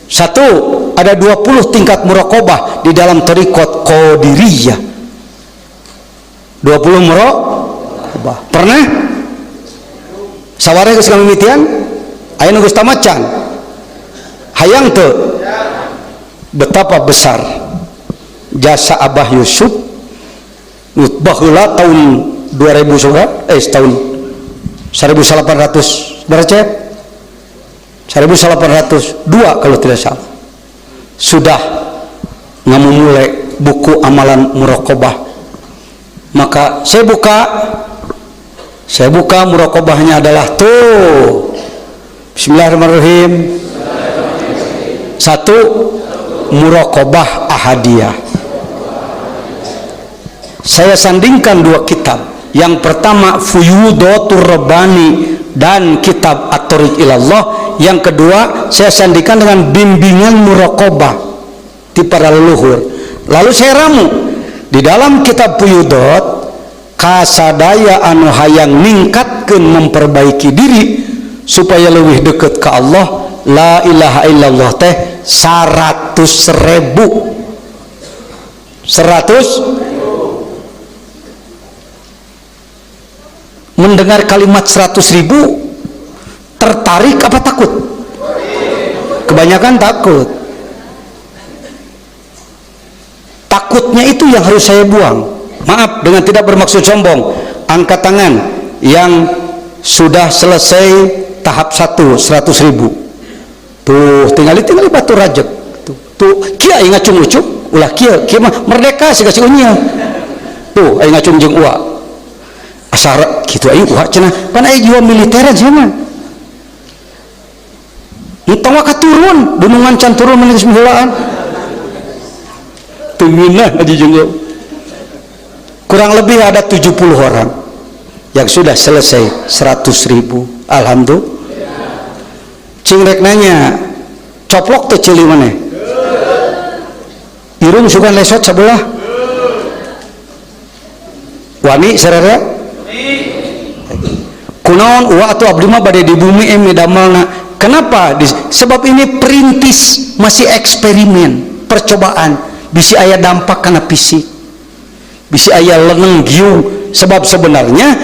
Satu, ada 20 tingkat muraqabah di dalam thariqat Qadiriyah. 20 muraqabah. Pernah? Saware geus kamimitian? Aya nu geus tamacan. Hayang teu? Betapa besar jasa Abah Yusuf baheula tahun 2000 tahun 1800 berapa? 1802 kalau tidak salah. Sudah memulai buku amalan muraqabah. Maka saya buka muraqabahnya adalah tuh. Bismillahirrahmanirrahim. Satu, muraqabah ahadiyah. Saya sandingkan dua kitab. Yang pertama Fuyudatur Rabbani dan kitab At-Thariq Ilallah. Yang kedua saya sandingkan dengan bimbingan muraqabah di para leluhur. Lalu saya ramu di dalam kitab Fuyudat, kasadaya anu hayang ningkatkeun memperbaiki diri supaya lebih dekat ke Allah, la ilaha illallah teh 100.000. 100. Mendengar kalimat 100.000 tertarik apa takut? Kebanyakan takut. Takutnya itu yang harus saya buang. Maaf, dengan tidak bermaksud sombong. Angkat tangan yang sudah selesai tahap 1, 100.000. Tuh, tinggali batu rajek. Tuh, kia ingat cung-ucuk, ulah kia mah merdeka sih kasih unya. Tuh, ingat cung jeung uak. Asar gitu aing uak cenah, pan aya jiwa militeran zaman. Entong wa katurun, dunungan can turun menulis meulaan. Tenggeunah aja jeung kurang lebih ada 70 orang yang sudah selesai 100.000. Alhamdulillah. Cing rek nanya, coplok teh ceuli maneh? Irung sugan lesot sebelah. Wani sararea? Kunaon uwa atuh abdi mah bade di bumi damalna. Kenapa? Sebab ini perintis, masih eksperimen, percobaan. Bisi aya dampak kana fisik. Bisi aya leneng giung. Sebab sebenarnya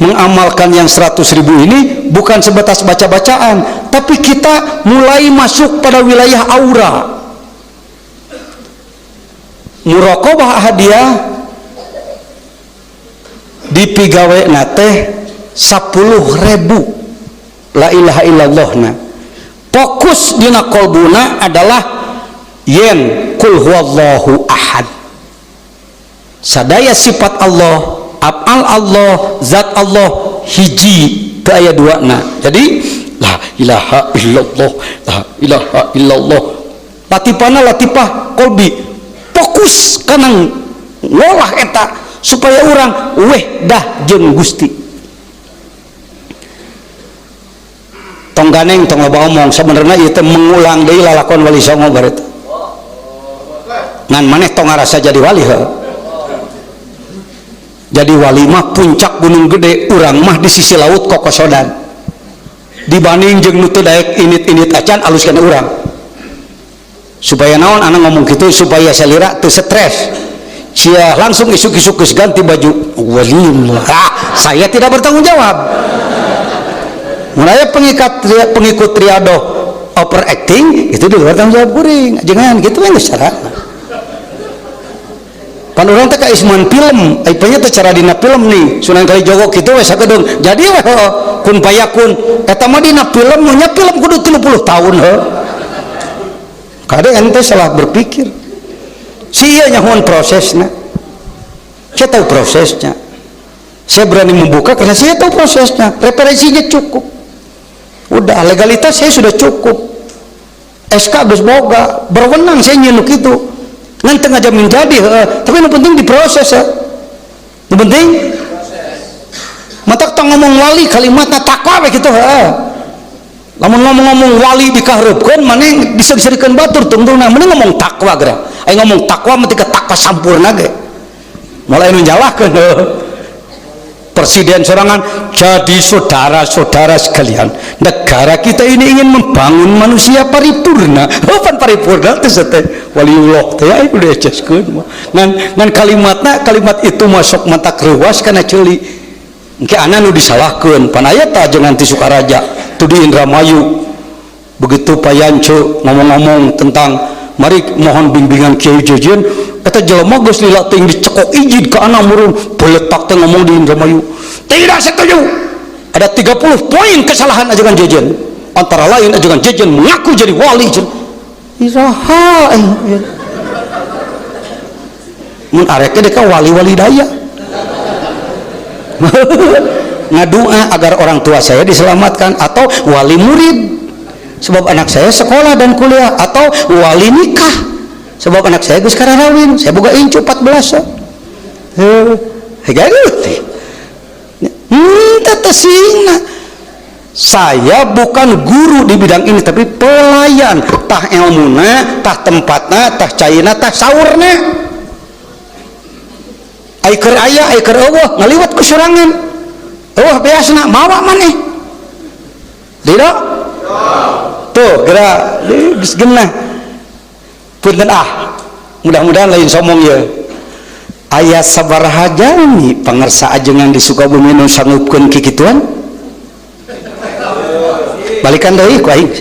mengamalkan yang 100.000 ini bukan sebatas baca-bacaan, tapi kita mulai masuk pada wilayah aura. Muraqabah ahadiyah dipigawena teh 10.000 la ilaha illallah na. Fokus dina qalbuna adalah yen kul huwallahu ahad. Sadaya sifat Allah, af'al Allah, zat Allah hiji teu aya duana. Jadi la ilaha illallah, la ilaha illallah. Latifana latifah qalbi. Fokus kana ngolah eta supaya orang wehdah jeung Gusti. Tong ganeng tong loba omong sabenerna ieu teh mengulang deui lalakon wali songo baret. Ngan maneh tong ngarasa jadi wali heuh. Jadi wali mah puncak gunung gede, urang mah di sisi laut kokosodan. Dibanding jeung nu teu daek init-init acan alus kana urang. Supaya naon anak ngomong gitu, supaya salira teu stres. Sia langsung isuk-isuk geus ganti baju. Walimlah. Saya tidak bertanggung jawab. Mulai pengikut triado overacting itu di luar tanggung jawab kuring. Jangan gitu kan cara. Pan urang teh ka isman film, aipanya teh cara dina film nih. Sunan Kalijogo kitu we sakedeung. Jadi we kun payakun eta mah dina film nya film kudu 30 tahun heuh. Kade ente salah berpikir. Sia nyahoan prosesnya. Saya tahu prosesnya. Saya berani membuka karena saya tahu prosesnya. Referensinya cukup. Udah legalitas saya sudah cukup. SK geus boga, berwenang saya nyeluk itu. Ngan tengah jamin jadi, tapi yang penting diproses ya. Yang penting mata tong ngomong wali kalimatna takwa we kitu heuh. Lamun ngomong wali dikahareupeun maneh bisa disarikeun batur tungtungna, mending ngomong takwa geura. Ai ngomong takwa mah teh takwa sampurna ge. Mulai nu nyalahkeun heuh. presiden sorangan. Jadi saudara-saudara sekalian, negara kita ini ingin membangun manusia paripurna. Apa paripurna itu teh waliullah teh ya udah eceskeun ngan kalimat itu masuk mata kreuwas kana ceuli engke ana nu disalahkeun pan aya ta jeung ti Sukaraja tu di Indramayu begitu payancu ngomong-ngomong tentang mari mohon bimbingan Kiai Jejen eta jelema geus lila teuing dicekok ijin ka anak murun beletak teh ngomong di Indramayu tidak setuju ada 30 poin kesalahan ajakan Jejen antara lain ajakan Jejen mengaku jadi wali iraha mun arek teh ka wali-wali daya ngadua agar orang tua saya diselamatkan atau wali murid sebab anak saya sekolah dan kuliah atau wali nikah sebab anak saya geus karawin saya boga incu 14 tetesingna saya bukan guru di bidang ini tapi pelayan tah ilmuna tah tempatna tah caina tah saurna aiker aya aiker eueuh ngaliwat ku sorangan eueuh beasna mawa maneh tidak tuh geura geus geunah punten mudah-mudahan lain somong ya aya sabaraha jalmi pangarsa ajengan di Sukabumi nu sanggupkeun kikituan balikan deui ku aing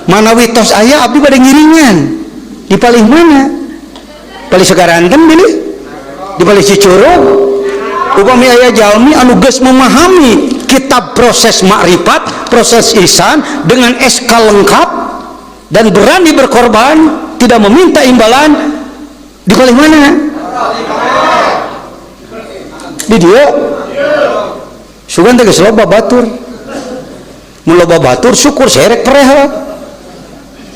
mana witos aya abdi bade ngiringan di palih mana palih Sagaranten bilih di palih Cicurug upami aya jalmi anu geus memahami kitab proses makrifat proses ihsan dengan SK lengkap dan berani berkorban tidak meminta imbalan di palih mana di dia sugan teh geus loba batur mun loba batur syukur serek pereh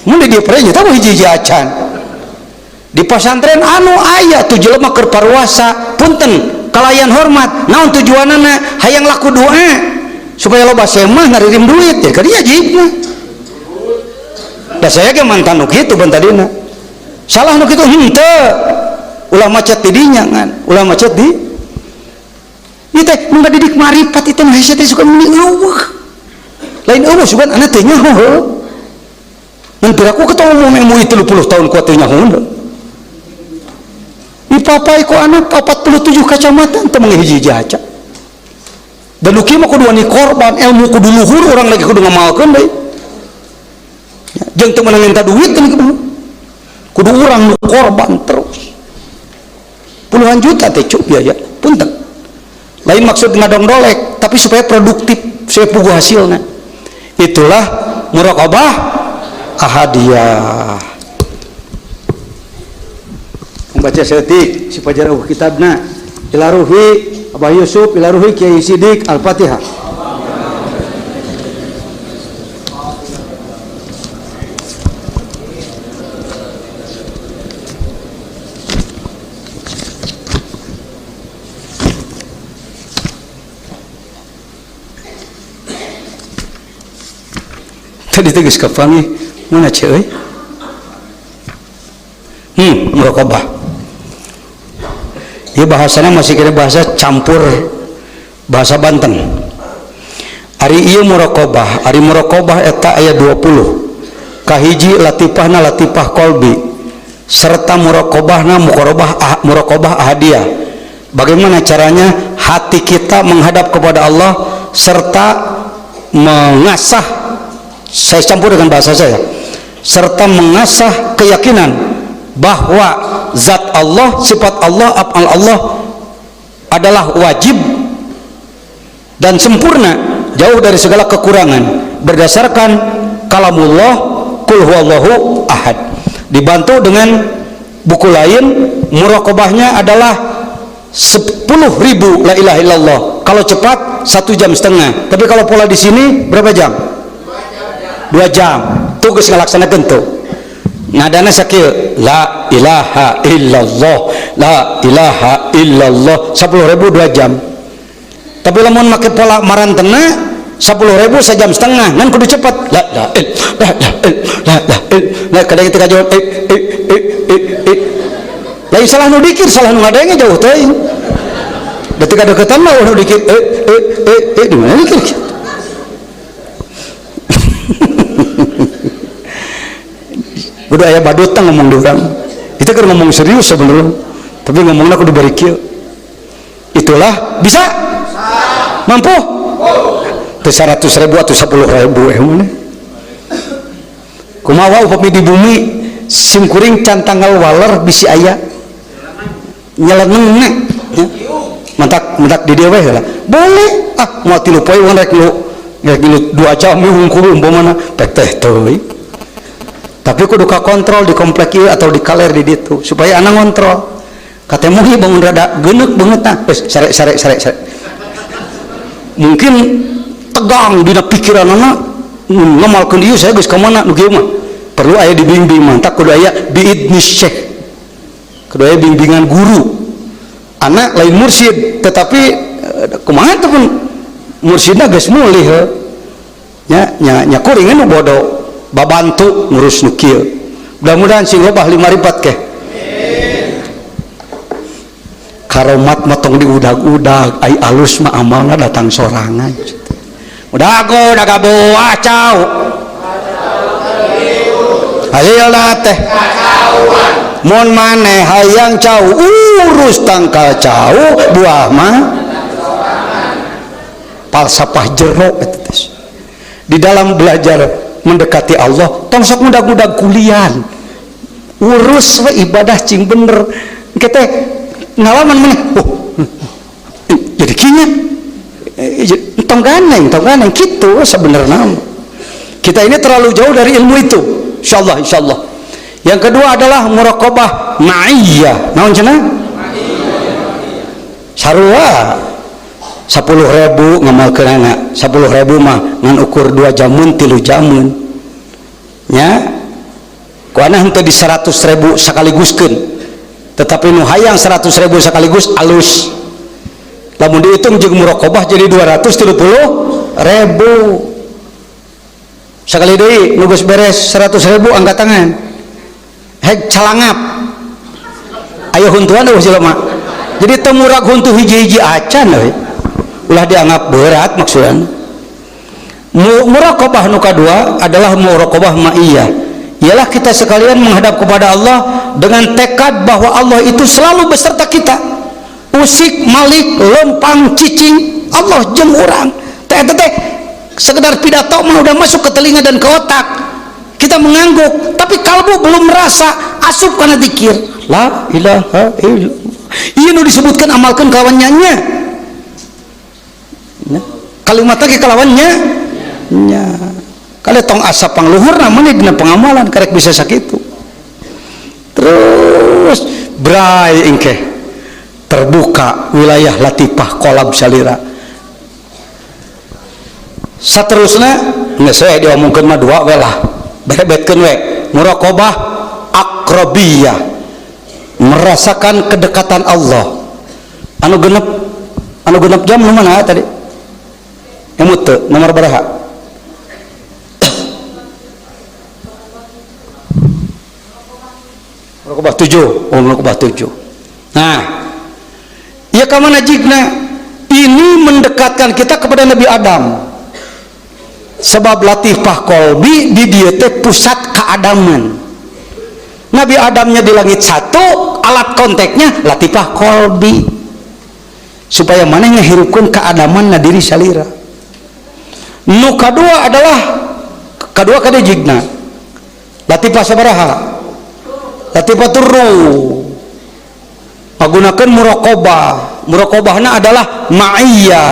mun di dieu pereh nya tah hiji acan di pesantren anu aya tu jelema keur parwasa punten kalayan hormat naon tujuanana hayang laku doa supaya loba semah ngaririm duit ya ka dieu jigna da saya ge mantan nu kitu ban tadina salah nu kitu henteu ulah macet di dinya ngan ulah macet di ieu teh mun didik marifat itu mah hese teh suka meni eueuh lain eueuh sugan anak teh nyaho mun piraku ketemu ilmu 30 tahun ku teh nyaho dipapai ku anak 47 kacamata teu menghiji aca dan uki mah kudu wani korban ilmu kudu luhur urang lagi kudu ngamalkeun deui jeung teu meunang minta duit teh kudu urang nu korban terus puluhan juta teh cuk biaya punten lain maksud ngadongdolek tapi supaya produktif supaya puguh hasilna itulah muraqabah ahadiyah membaca setik si pajarah kitabna ilaruhi Abah Yusuf ilaruhi Kiai Sidik Al-Fatihah. Tadi tegas kapangi mana cewek muraqabah ya bahasanya masih kira bahasa campur bahasa Banten ari ieu muraqabah ari muraqabah eta aya 20 kahiji latifahna latifah qalbi serta muraqabahna muraqabah ahadiyah bagaimana caranya hati kita menghadap kepada Allah serta mengasah saya campur dengan bahasa saya serta mengasah keyakinan bahwa zat Allah, sifat Allah, af'al Allah adalah wajib dan sempurna jauh dari segala kekurangan berdasarkan kalamullah qul huwallahu ahad dibantu dengan buku lain muraqabahnya adalah 10.000 la ilaha illallah kalau cepat 1,5 jam tapi kalau pola di sini berapa jam? 2 jam tugas ngalaksanakeun tuh nadana sakieu la ilaha illallah la ilaha illallah 10.000 2 jam tapi lamun make pola marantena 10.000 1,5 jam ngan kudu cepet la kadang kita jawab lain salah nu dikir salah nu ngadenge jauh teuing detik deketan mah udah dikit di mana dikit udah aya badut ngomong di orang itu kan ngomong serius sebenarnya tapi ngomongnya kudu bari kieu itulah bisa mampu teu 100.000 atau 10.000 mana kumaha upami di bumi sim kuring can tanggal waler bisi aya nyeleneng mentak di dia we lah boleh mau 3 poe we rek lu 2 jam hungkul umpamana pek teh teuy tapi kudu ka kontrol di komplek ieu atau di kaler di ditu supaya anak ngontrol kate muhi bangun rada geuneuk banget nah sare mungkin tegang dina pikiran anak ngamalkeun ieu saya geus ka mana nu kieu mah perlu aya dibimbing mantak kudu aya biidni syekh kudu aya bimbingan guru anak lain mursyid tetapi kumaha teh pun mursyidna geus mulih nya kuring anu bodoh babantu ngurus nu kieu mudah-mudahan sing lobah 5 ripat keh karomat motong diudag-udag ai alus mah amalna datang sorangan udah gaboah cau hayeula teh mun maneh hayang cau urus tangkal cau buah mah falsafah jero eta teh di dalam belajar mendekati Allah tong sok mudag-mudag kulian urus we ibadah cing bener engke teh ngalaman maneh jadi kinya tong ganeng kitu sebenarnya kita ini terlalu jauh dari ilmu itu insyaallah yang kedua adalah muraqabah ma'iyah naon cenah sarua 10.000 ngamalkeun anak 10.000 mah ngan ukur 2 jamun 3 jamun nya ku ana henteu di 100.000 sakaliguskeun tetapi nu hayang 100.000 sekaligus alus lamun dihitung jeung muraqabah jadi 230.000 sekali deui nu geus beres 100.000 angkat tangan heg calangap aya huntuan eueuh jelema jadi teu murag huntu hiji-hiji acan we ulah dianggap berat maksudnya muraqabah nu kadua adalah muraqabah ma'iyah ialah kita sekalian menghadap kepada Allah dengan tekad bahwa Allah itu selalu beserta kita usik malik lempang cicing Allah jeung urang teh sekedar pidato mah udah masuk ke telinga dan ke otak kita mengangguk tapi kalbu belum merasa asup kana zikir la ilaha illallah ieu nu disebutkan amalkeun kawannya kalimat lagi kalawannya nya kali tong asa pangluhur namanya dina pengamalan karek bisa sakitu terus bray engke terbuka wilayah latifah kolab salira saterusna geus we diomongkeun mah 2 we lah berebetkeun we muraqabah aqrabiyah merasakan kedekatan Allah anu genep jam nu mana tadi emut nomor baraha muraqabah 7 muraqabah 7 nah ieu ka mana jigna ini mendekatkan kita kepada Nabi Adam sebab latifah kolbi di dieu teh pusat keadaman Nabi Adamnya di langit 1 alat kontaknya latifah kolbi supaya mana ngahirupkeun keadaman na diri salira nu kadua adalah kadua kada jigna latifah sabaraha latifah turru pagunakeun muraqabahna adalah ma'iyah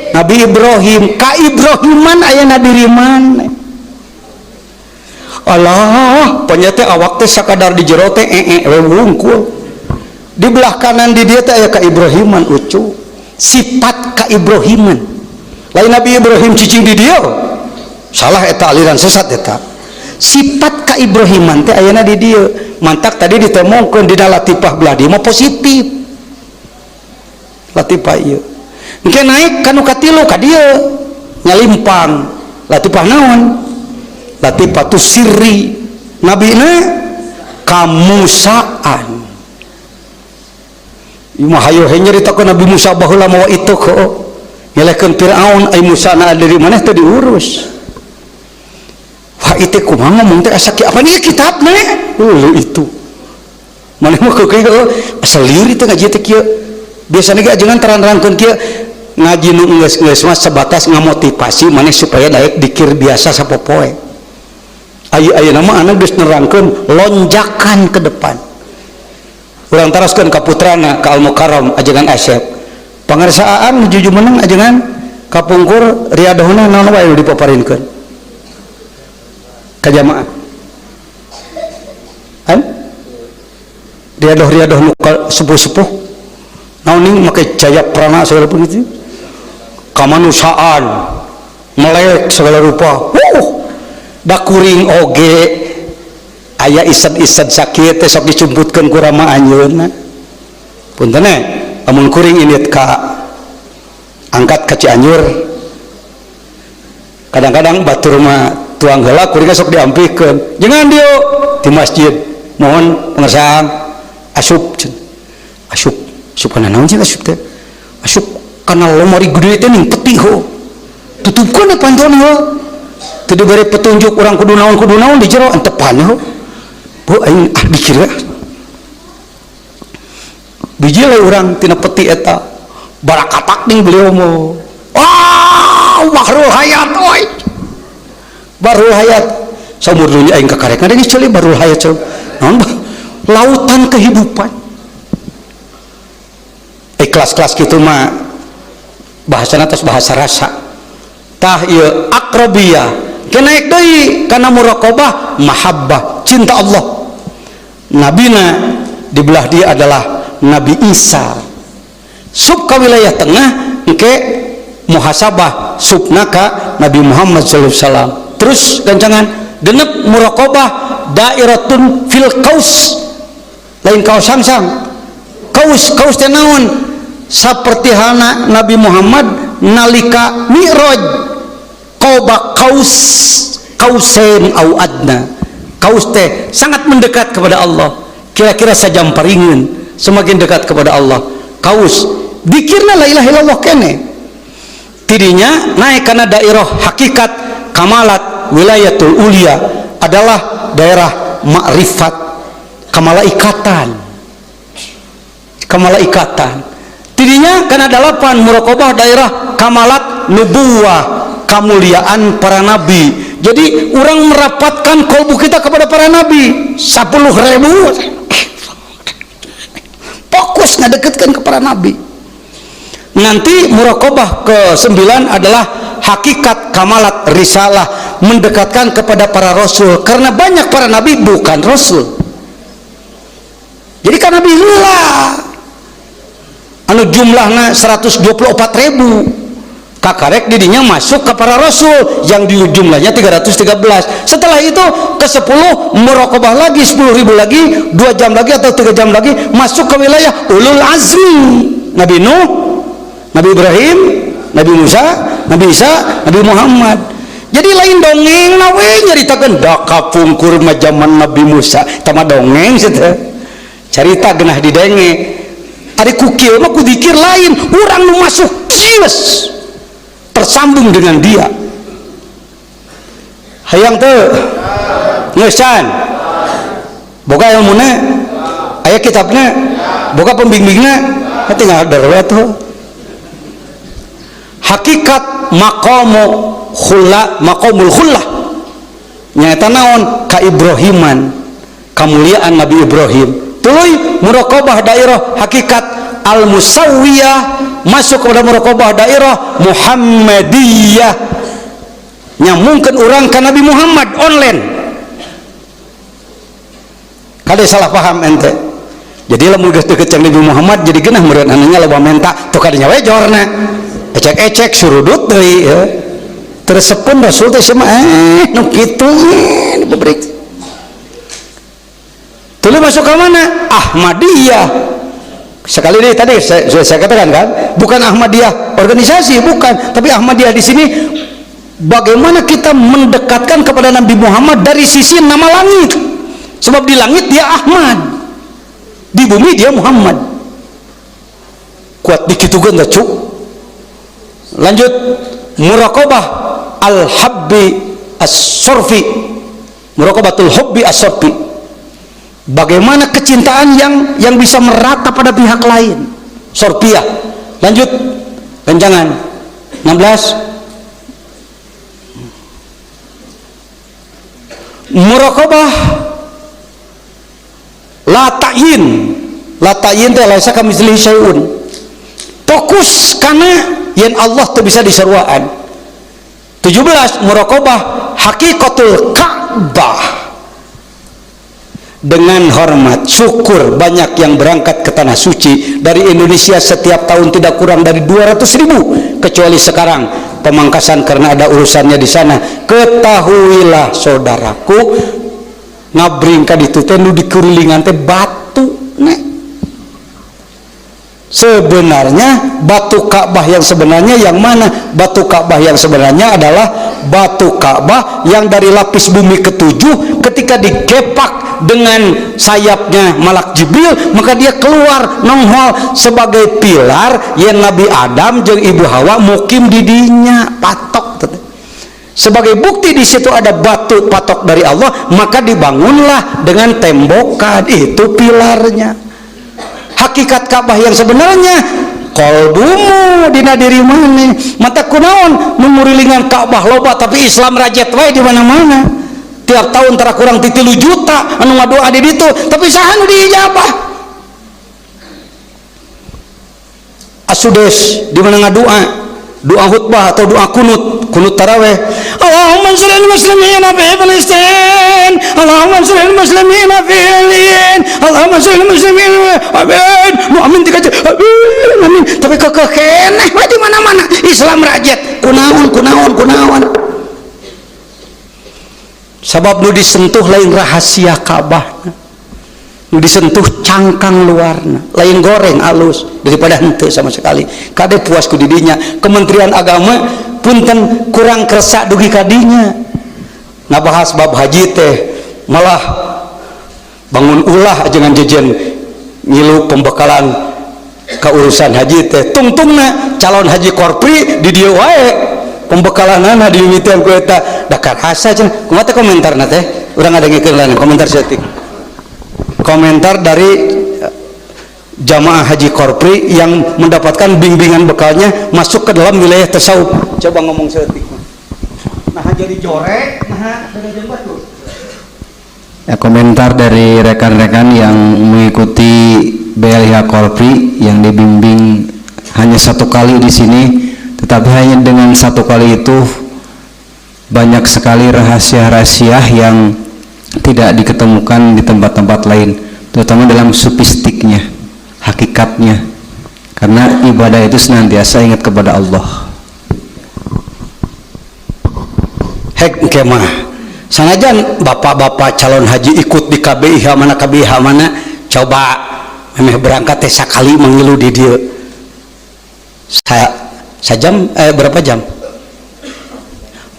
Nabi Ibrahim ka Ibrahiman aya diri mana Allah panyata awak teh sakadar di jero teh wungkul di belah kanan di dia teh aya ka Ibrahiman ucu sifat ka Ibrahiman lain Nabi Ibrahim cicing di dia salah eta aliran sesat eta sifat ka Ibrahiman teh ayana di dia mantak tadi ditemongkeun di latifah belah dia mah positif latifah ieu engke naik kanu katilu ka dieu nyalimpang latifah naon latifah tu sirri nabina kamusaan Imah hayo nyaritakeun Nabi Musa baheula mawa itu ko nyelekeun Firaun ai Musa na dari maneh teu diurus. Wah itu kumaha ngomong teh asa apa nih kitabna itu maneh mah keukeun asal liur itu ngaji teh kieu biasana ge ajengan terang-terangkeun kieu ngaji nu geus mah sebatas ngamotivasi maneh supaya daek dikir biasa sapopoe. Ayeuna mah anu geus nerangkeun lonjakan ke depan. Urang taroskeun ka putrana ka Al Mukarram ajengan Asyaf pangarsaan juju meneng ajengan kapungkur riadohna naon wae dipaparinkeun ka jamaah kan riadoh nu sepuh-sepuh naon make jaya prana segala begitu kamanusiaan melek segala rupa da kuring oge aya isad-isad sakit teh sok dicumputkeun ku rama anjeunna punten amun kuring init ka angkat ka Cianjur kadang-kadang batur mah tuang heula kuring sok diampikeun jangan dieu di masjid mohon pengersaan asup kana naon sih asup teh asup kana lomari gede teh ning peti ho tutupkeun panjona ho teu dibere petunjuk urang kudu naon di jero entepan ho bu aing dikira biji le urang tina peti eta barakatak ning beliau mah bahrul hayat oi bahrul hayat saumur dunya aing kakarek ada geus ceuli bahrul hayat naon lautan kehidupan kelas-kelas kitu mah bahasana tos bahasa rasa tah ieu aqrabiyah kenaik deui kana muraqabah mahabbah cinta Allah. Nabina di belah dia adalah Nabi Isa sub ka wilayah tengah engke muhasabah subna ka Nabi Muhammad sallallahu alaihi wasallam terus gancangan genep muraqabah dairatun fil qaus lain kaos sangsang kaus teh naon saperti halna Nabi Muhammad nalika mi'raj qaba kausain au adna kaus teh sangat mendekat kepada Allah kira-kira sajam paringeun semakin dekat kepada Allah kaus dikirna la ilaha illallah kene tidinya naik karena daerah hakikat kamalat wilayatul ulia adalah daerah ma'rifat kamalaikatan tidinya karena dalapan muraqabah daerah kamalat nubuwah kemuliaan para nabi. Jadi orang merapatkan kolbu kita kepada para nabi 10.000 fokus ngadeketkan ke para nabi. Nanti muraqabah ke-9 adalah hakikat kamalat risalah mendekatkan kepada para rasul karena banyak para nabi bukan rasul. Jadi kan nabi heula anu jumlahna 124.000 kakarek didinya masuk ke para rasul yang di jumlahnya 313. Setelah itu ke 10 muraqabah lagi 10.000 lagi 2 jam lagi atau 3 jam lagi masuk ke wilayah ulul azmi Nabi Nuh, Nabi Ibrahim, Nabi Musa, Nabi Isa, Nabi Muhammad. Jadi lain dongeng nawe nyaritakeun da kapungkur mah zaman Nabi Musa tama dongeng cenah carita geunah didenge ari ku kieu mah ku dikir lain urang nu masuk jiwes tersambung dengan dia hayang teu ngeusan boga ilmuna aya kitabna boga pembimbingna tinggal darwa tuh hakikat maqamul khullah nyata naon ka Ibrahiman kemuliaan Nabi Ibrahim tuluy muraqabah daerah hakikat al-musawwiyah masuk kepada muraqabah daerah Muhammadiyah nyamungkeun urang ka Nabi Muhammad online kada salah paham ente jadi lamun geus deukeut jeung Nabi Muhammad jadi geunah meureun anunya loba menta teu kadinya we jorna ecek-ecek surudut deui ya tersepun Rasul teh sama nu kitu diberi tuluy masuk ke mana Ahmadiyah. Sekali ini tadi saya katakan kan, bukan Ahmadiyah organisasi, bukan, tapi Ahmadiyah di sini bagaimana kita mendekatkan kepada Nabi Muhammad dari sisi nama langit. Sebab di langit dia Ahmad, di bumi dia Muhammad. kuat dikitukeun teh cuk. Lanjut, muraqabah al-habbi as-surfi, muraqabatul hubbi as-surfi, bagaimana kecintaan yang bisa merata pada pihak lain, sorpiyah. Lanjut, kencangan 16, muraqabah la ta'yin, la ta'yin teh laisa kamitslihi syai'un, fokus karena yang Allah tuh bisa diseruaan. 17, muraqabah hakikatul Ka'bah, dengan hormat syukur banyak yang berangkat ke tanah suci dari Indonesia setiap tahun tidak kurang dari 200.000, kecuali sekarang pemangkasan karena ada urusannya di sana. Ketahuilah saudaraku, ngabring ka ditu teh nu dikeulilingan teh batu nek. Sebenarnya batu Ka'bah yang sebenarnya yang mana? Batu Ka'bah yang sebenarnya adalah batu Ka'bah yang dari lapis bumi ketujuh ketika digepak dengan sayapnya malak Jibril, maka dia keluar nongol sebagai pilar yang Nabi Adam jeung Ibu Hawa mukim di dinya patok. Sebagai bukti di situ ada batu patok dari Allah, maka dibangunlah dengan tembokan itu pilarnya. Hakikat Ka'bah yang sebenarnya kolbumu dina diri mana mata kunaon memurilingan Ka'bah loba tapi Islam rajet wae di mana-mana. Tiap tahun tara kurang 3 juta anu ngadoa di ditu, tapi saha nu diijabah? Asudes di mana ngadoa? Doa khutbah atau doa kunut tarawih. Allahumma shalli muslimin fi Palestin, Allahumma shalli muslimin fi Yemen, Allahumma shalli muslimin amin. Amin dikaji amin. Tapi kekeh keneh di mana-mana Islam rajet. Kunaon. Sabab nu disentuh lain rahasia Ka'bah, nu disentuh cangkang luarna, lain goreng alus daripada henteu sama sekali. Kade puas ku didinya. Kementerian Agama punten kurang kersa dugi kadinya. Ngabahas bab haji teh malah bangun ulah jangan jejen ngilu pembekalan ka urusan haji teh. Tungtungna calon haji korpri di dieu wae pembekalanana dimimitian ku eta dakar hasa cenah. Kumaha teh komentarna teh? Urang ngadengikeun komentar setik. Komentar dari jamaah haji korpri yang mendapatkan bimbingan bekalnya masuk ke dalam wilayah tasawuf. Coba ngomong setik. Nah jadi jorek, nah dengan batu. Ya, komentar dari rekan-rekan yang mengikuti BLH Korpri yang dibimbing hanya 1 kali di sini, tetapi hanya dengan 1 kali itu banyak sekali rahasia-rahasia yang tidak diketemukan di tempat-tempat lain, terutama dalam sufistiknya, hakikatnya, karena ibadah itu senantiasa ingat kepada Allah. Hek kemah sanajan bapak-bapak calon haji ikut di KBIH mana coba memeh berangkat teh sakali mengilu di dieu sajam berapa jam?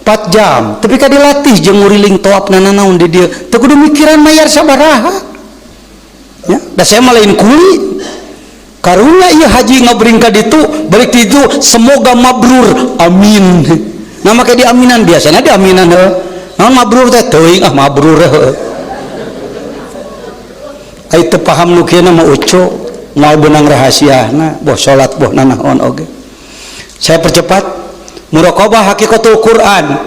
4 jam, tapi kan dilatih jeung nguriling toap nanaon di dieu teu kudu mikiran mayar sabaraha ya. Da saya mah lain kuli karunya ieu haji ngabring ka ditu balik di ditu semoga mabrur amin. Nah make diaminan biasanya diaminan heuh. Naon mabrur teh teuing mabrur heuh. Ai teu paham nu kieu mah ucu moal beunang rahasiana boh salat boh nanaon oge. Saya percepat. Muraqabah hakikatul Quran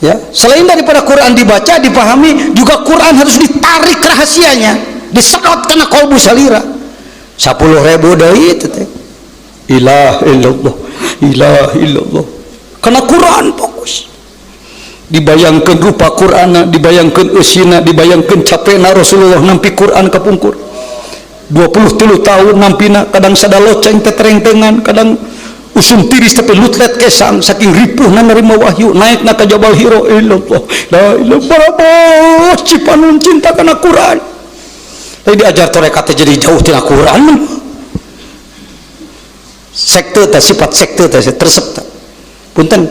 ya, selain daripada Quran dibaca dipahami juga Quran harus ditarik rahasianya, disedot kena kolbu salira 10.000 deui teh ilah illallah karena Quran fokus dibayangkan rupa Quran, dibayangkan usina, dibayangkan capena Rasulullah nampi Quran kapungkur 23 tahun nampina kadang sada loceng teh terengtengan kadang usum tiris tapi lutlet kesang saking ripuhna narima wahyu naik na ka Jabal Hira illallah la ilaha illallah cipanun cinta kana Quran tadi diajar tarekat jadi jauh tina Quran sekte teh sifat sekte teh tersep punten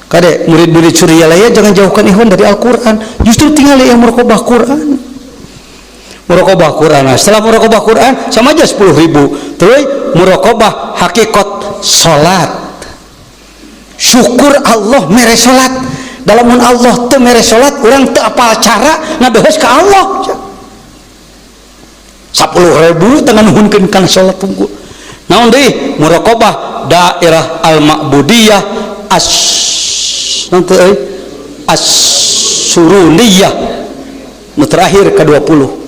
kade murid-murid Surialaya jangan jauhkan ikhwan dari Al-Quran, justru tinggal yang muraqabah Quran muraqabah Quran. Setelah muraqabah Quran sama aja 10.000. Terus muraqabah hakikat salat. Syukur Allah mere salat. Dalamun Allah teu mere salat, urang teu apal cara ngabeus ka Allah. 10.000 teu nuhunkeun kana salat unggul. Naon deui? Muraqabah daerah al-ma'budiyah as-suruniyah nu terakhir ke-20.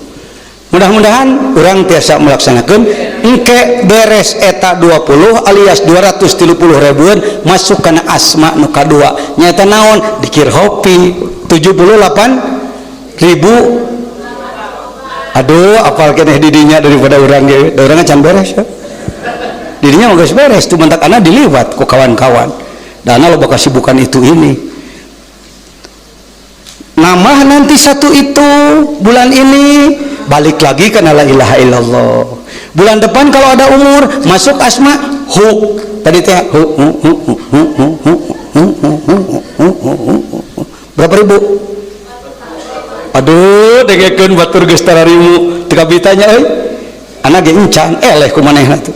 Mudah-mudahan orang tiasa melaksanakan engke beres eta 20 alias 230.000 masuk kana asma nu kadua nyata naon dikir hopi 78.000. Aduh apal keneh didinya daripada orang ge urang can beres ya didinya mah geus beres tuh mentak ana diliwat ku kawan-kawan dan ana loba kasibukan itu ini nambah nanti satu itu bulan ini balik lagi karena la ilaha illallah. Bulan depan kalau ada umur masuk asma hu tadi teh berapa ribu? Aduh dengekeun batur geus tararimu teu kabitanya euy anak ge encan eleh ku manehna tuh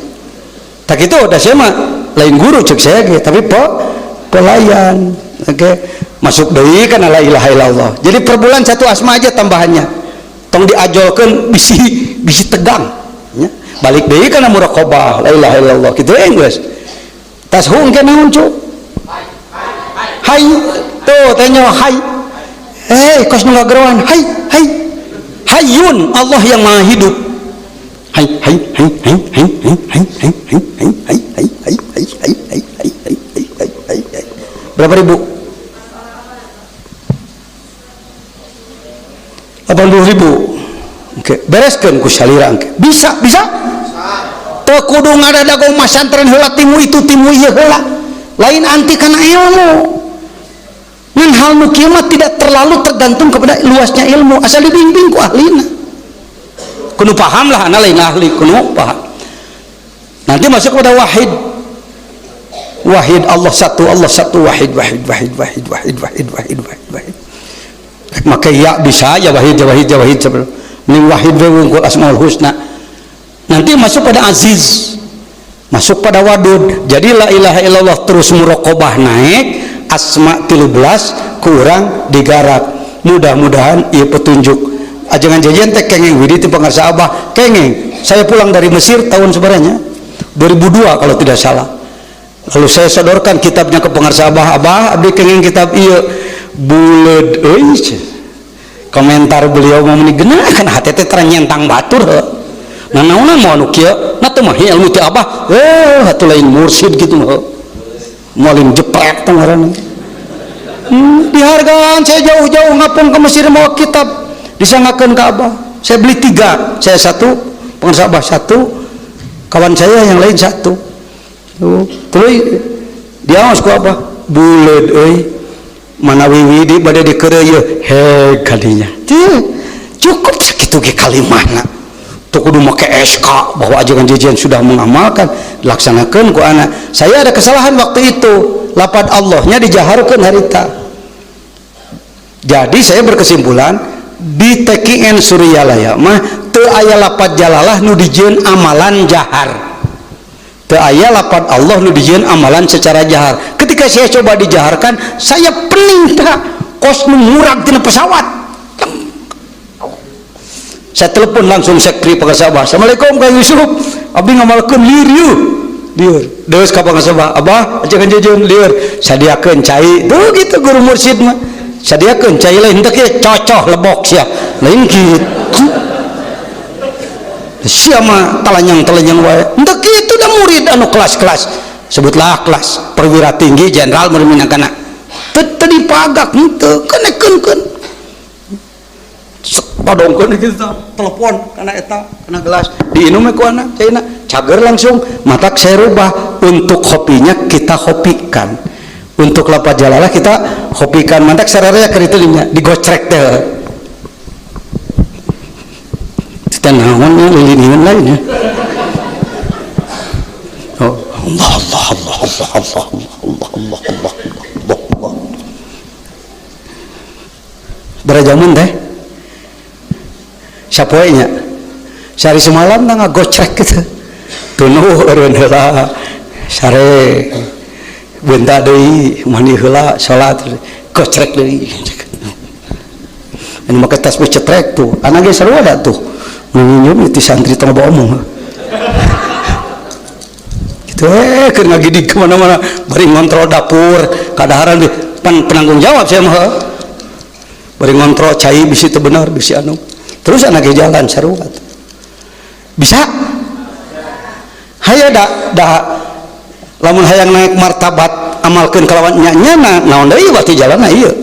tak kitu da saya mah lain guru cek saya ge tapi pelayan oke masuk deui kana la ilaha illallah. Jadi per bulan satu asma aja tambahannya tong diajolkeun bisi tegang ya. Balik deui kana muraqabah la ilaha illallah kitu geus tas hung ke naon cu hai tuh tanya hai kos nu ngageroan hai hayyun Allah yang maha hidup hai berapa ribu? 80.000. Oke, bereskeun ku salira engke. Bisa? Teu kudu ngadadago masantren heula timu itu timu ieu heula. Lain anti kana ilmu. Ngan hal nu kieu mah tidak terlalu tergantung kepada luasnya ilmu, asal dibimbing ku ahlina. Kudu paham lah ana lain ahli, kudu paham. Nanti masuk kepada wahid. Wahid Allah satu wahid. Maka ya bisa ya wahid ini wahid wungkul asmaul husna. Nanti masuk pada aziz, masuk pada wadud. Jadi la ilaha illallah terus muraqabah naik asma 13 kurang digarap. Mudah-mudahan ieu petunjuk ajangan jajan teh kengeng widi ti pangarsa Abah kengeng. Saya pulang dari Mesir tahun sebenarnya 2002 kalau tidak salah. Lalu saya sodorkan kitabnya ke pangarsa Abah abdi kengeng kitab ieu buleud euy. Komentar beliau mau menigeuna kan hati teh ternyentang batur nah naonna mau anu kieu na teu mah ilmu ti Abah atuh lain mursyid gitu mah moalin jepret teh ngaranna dihargaan saya jauh-jauh ngapung ke Mesir mau kitab disangakeun ka Abah saya beli 3 saya 1 pangarsa Abah 1 kawan saya yang lain 1 terus dia mas ku Abah buleud euy mana wiwidi bade dikeureuy he kadinya cukup sakitu ge kalimahna teu kudu make SK bahwa ajaran jajan sudah mengamalkan laksanakeun ku anak. Saya ada kesalahan waktu itu lapad Allahnya dijaharkeun harita. Jadi saya berkesimpulan di TKN Suryalaya mah teu aya lapad jalalah nu dijieun amalan jahar, teu aya lapad Allah nu dijieun amalan secara jahar. Ketika saya coba dijaharkan saya pening kos nu murag tina pesawat. Saya telepon langsung sekri pangarsa Abah, Assalamualaikum Kang Yusuf, abdi ngamalkeun liur deus ka pangarsa Abah ajakan jajan liur sadiakeun cai tuh gitu guru mursyid mah sadiakeun cai lain teh cocoh lebok sia lain gitu sia mah talanyang wae teu kitu da murid anu kelas-kelas sebutlah kelas perwira tinggi jenderal meminangkana teu dipagak henteu kenekeun padongkeun kita telepon kana eta kana gelas diinum ku anak caina cager langsung matak saya rubah untuk kopinya kita kopikan untuk lapad jalalah kita kopikan matak sararea keur ditu digocrek teh teh naonnya lilin lainnya oh Allah berajamun teh sapoenya sehari semalam tangga gocrek gitu tunuh eureun heula sare benta deui mandi heula salat gocrek deui ini make tasbih cetrek tuh anak ge sarua da tuh nginjum itu santri tong bawa omong gitu keur ngagidig kemana-mana bari ngontrol dapur kadaharan penanggung jawab saya mah bari ngontrol cai bisi teu bener bisi anu terus anak ge jalan sarua bisa hayang lamun hayang naik martabat amalkeun kalawan nyanyana naon deui bati jalanna ieu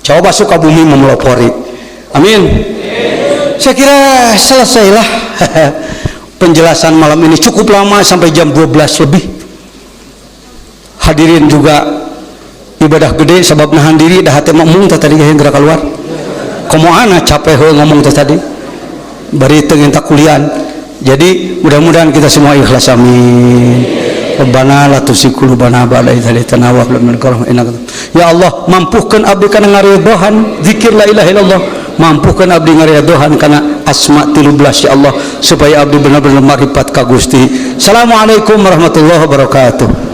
coba suka bumi memelopori amin. Saya kira selesailah penjelasan malam ini cukup lama sampai jam 12 lebih. Hadirin juga ibadah gede sebab nahan diri dah hati ngomong tadi yang gerak keluar komoana capek ngomong tadi bari teu nginta kulian. Jadi mudah-mudahan kita semua ikhlas amin. Rabbana la tuzigh qulubana ba'da idh hadaytana wa hab lana min ladunka rahmah innaka ya Allah mampuhkeun abdi kana ngaridohan zikir la ilaha illallah mampuhkeun abdi ngaridohan kana asma 13 ya Allah supaya abdi benar-benar marifat ka Gusti. Assalamualaikum warahmatullahi wabarakatuh.